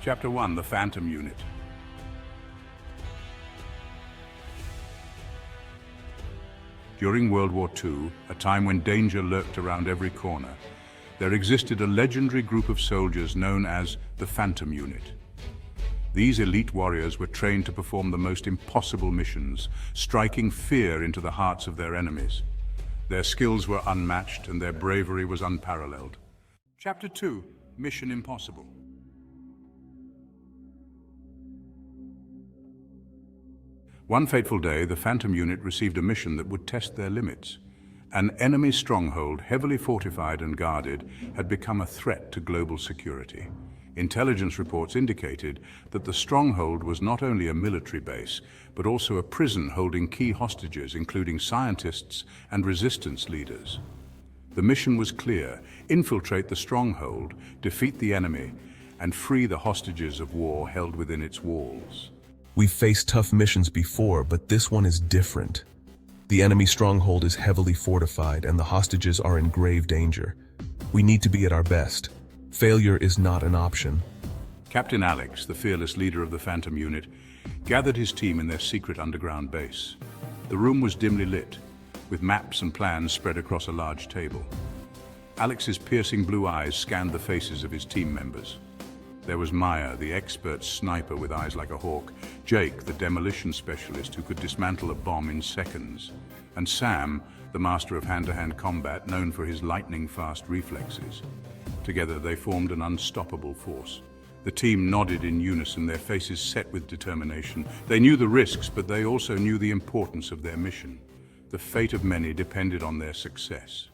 Chapter 1, The Phantom Unit. During World War II, a time when danger lurked around every corner, there existed a legendary group of soldiers known as the Phantom Unit. These elite warriors were trained to perform the most impossible missions, striking fear into the hearts of their enemies. Their skills were unmatched and their bravery was unparalleled. Chapter 2, Mission Impossible. One fateful day, the Phantom Unit received a mission that would test their limits. An enemy stronghold, heavily fortified and guarded, had become a threat to global security. Intelligence reports indicated that the stronghold was not only a military base, but also a prison holding key hostages, including scientists and resistance leaders. The mission was clear: infiltrate the stronghold, defeat the enemy, and free the hostages of war held within its walls. We've faced tough missions before, but this one is different. The enemy stronghold is heavily fortified and the hostages are in grave danger. We need to be at our best. Failure is not an option. Captain Alex, the fearless leader of the Phantom Unit, gathered his team in their secret underground base. The room was dimly lit, with maps and plans spread across a large table. Alex's piercing blue eyes scanned the faces of his team members. There was Maya, the expert sniper with eyes like a hawk, Jake, the demolition specialist who could dismantle a bomb in seconds, and Sam, the master of hand-to-hand combat, known for his lightning-fast reflexes. Together they formed an unstoppable force. The team nodded in unison, their faces set with determination. They knew the risks, but they also knew the importance of their mission. The fate of many depended on their success.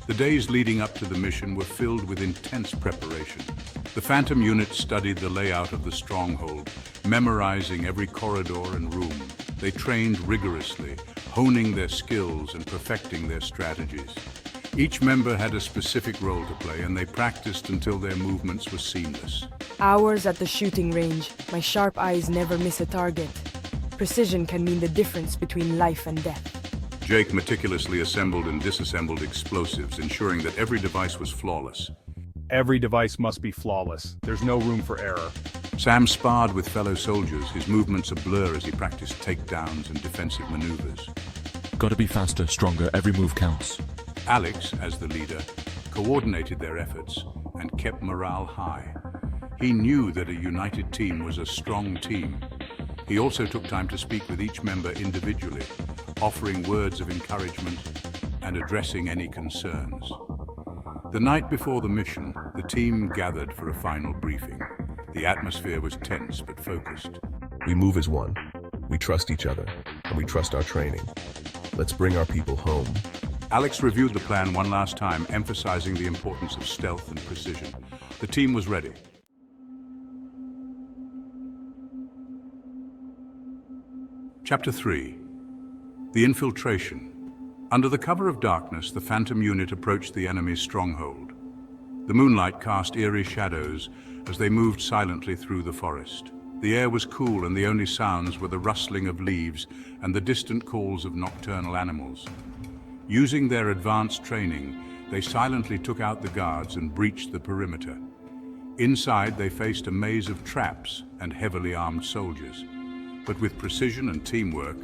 The days leading up to the mission were filled with intense preparation. The Phantom Unit studied the layout of the stronghold, memorizing every corridor and room. They trained rigorously, honing their skills and perfecting their strategies. Each member had a specific role to play, and they practiced until their movements were seamless. Hours at the shooting range, my sharp eyes never miss a target. Precision can mean the difference between life and death. Jake meticulously assembled and disassembled explosives, ensuring that every device was flawless. Every device must be flawless. There's no room for error. Sam sparred with fellow soldiers, his movements a blur as he practiced takedowns and defensive maneuvers. Gotta be faster, stronger, every move counts. Alex, as the leader, coordinated their efforts and kept morale high. He knew that a united team was a strong team. He also took time to speak with each member individually, offering words of encouragement and addressing any concerns. The night before the mission, the team gathered for a final briefing. The atmosphere was tense but focused. We move as one. We trust each other, and we trust our training. Let's bring our people home. Alex reviewed the plan one last time, emphasizing the importance of stealth and precision. The team was ready. Chapter 3. The Infiltration. Under the cover of darkness, the Phantom Unit approached the enemy's stronghold. The moonlight cast eerie shadows as they moved silently through the forest. The air was cool, and the only sounds were the rustling of leaves and the distant calls of nocturnal animals. Using their advanced training, they silently took out the guards and breached the perimeter. Inside, they faced a maze of traps and heavily armed soldiers. But with precision and teamwork,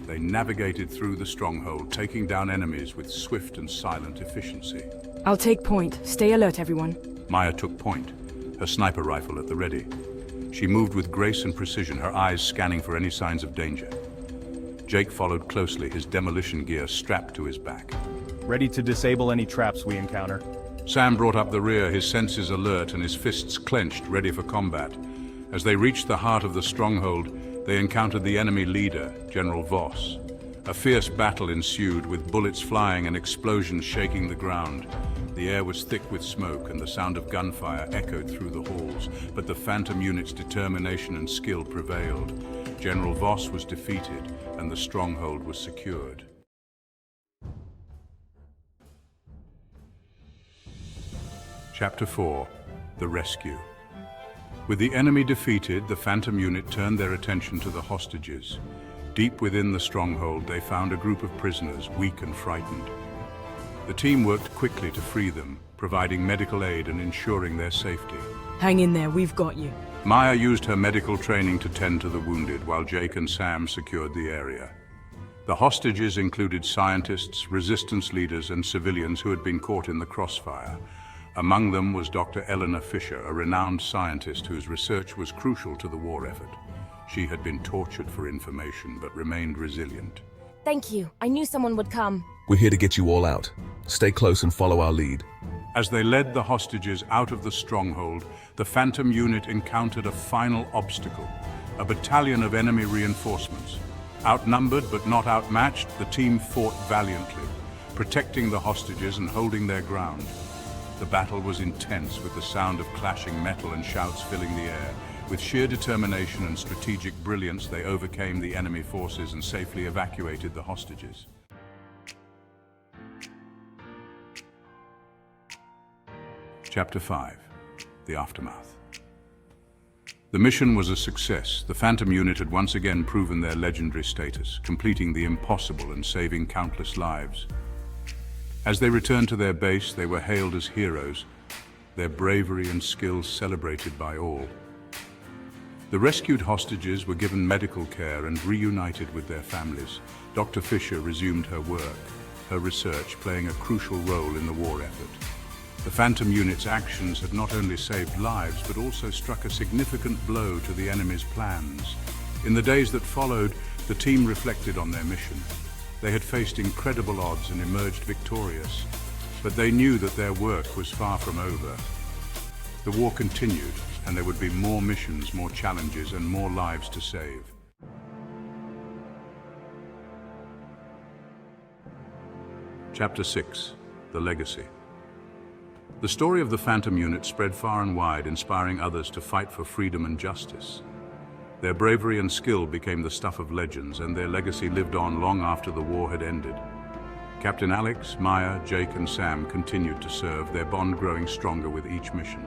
they navigated through the stronghold, taking down enemies with swift and silent efficiency. I'll take point. Stay alert, everyone. Maya took point, her sniper rifle at the ready. She moved with grace and precision, her eyes scanning for any signs of danger. Jake followed closely, his demolition gear strapped to his back. Ready to disable any traps we encounter. Sam brought up the rear, his senses alert and his fists clenched, ready for combat. As they reached the heart of the stronghold, they encountered the enemy leader, General Voss. A fierce battle ensued, with bullets flying and explosions shaking the ground. The air was thick with smoke, and the sound of gunfire echoed through the halls, but the Phantom Unit's determination and skill prevailed. General Voss was defeated, and the stronghold was secured. Chapter 4. The Rescue. With the enemy defeated, the Phantom Unit turned their attention to the hostages. Deep within the stronghold, they found a group of prisoners, weak and frightened. The team worked quickly to free them, providing medical aid and ensuring their safety. Hang in there, we've got you. Maya used her medical training to tend to the wounded, while Jake and Sam secured the area. The hostages included scientists, resistance leaders, and civilians who had been caught in the crossfire. Among them was Dr. Eleanor Fisher, a renowned scientist whose research was crucial to the war effort. She had been tortured for information, but remained resilient. Thank you. I knew someone would come. We're here to get you all out. Stay close and follow our lead. As they led the hostages out of the stronghold, the Phantom unit encountered a final obstacle, a battalion of enemy reinforcements. Outnumbered but not outmatched, the team fought valiantly, protecting the hostages and holding their ground. The battle was intense, with the sound of clashing metal and shouts filling the air. With sheer determination and strategic brilliance, they overcame the enemy forces and safely evacuated the hostages. Chapter 5. The Aftermath. The mission was a success. The Phantom unit had once again proven their legendary status, completing the impossible and saving countless lives. As they returned to their base, they were hailed as heroes, their bravery and skill celebrated by all. The rescued hostages were given medical care and reunited with their families. Dr. Fisher resumed her work, her research playing a crucial role in the war effort. The Phantom unit's actions had not only saved lives, but also struck a significant blow to the enemy's plans. In the days that followed, the team reflected on their mission. They had faced incredible odds and emerged victorious, but they knew that their work was far from over. The war continued, and there would be more missions, more challenges, and more lives to save. Chapter 6. The Legacy. The story of the Phantom unit spread far and wide, inspiring others to fight for freedom and justice. Their bravery and skill became the stuff of legends, and their legacy lived on long after the war had ended. Captain Alex, Maya, Jake, and Sam continued to serve, their bond growing stronger with each mission.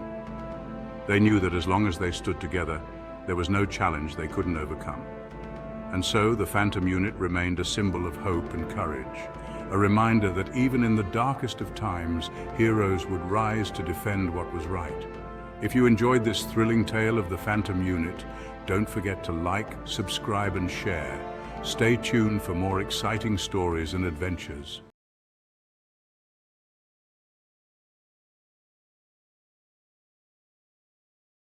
They knew that as long as they stood together, there was no challenge they couldn't overcome. And so the Phantom unit remained a symbol of hope and courage, a reminder that even in the darkest of times, heroes would rise to defend what was right. If you enjoyed this thrilling tale of the Phantom unit, don't forget to like, subscribe, and share. Stay tuned for more exciting stories and adventures.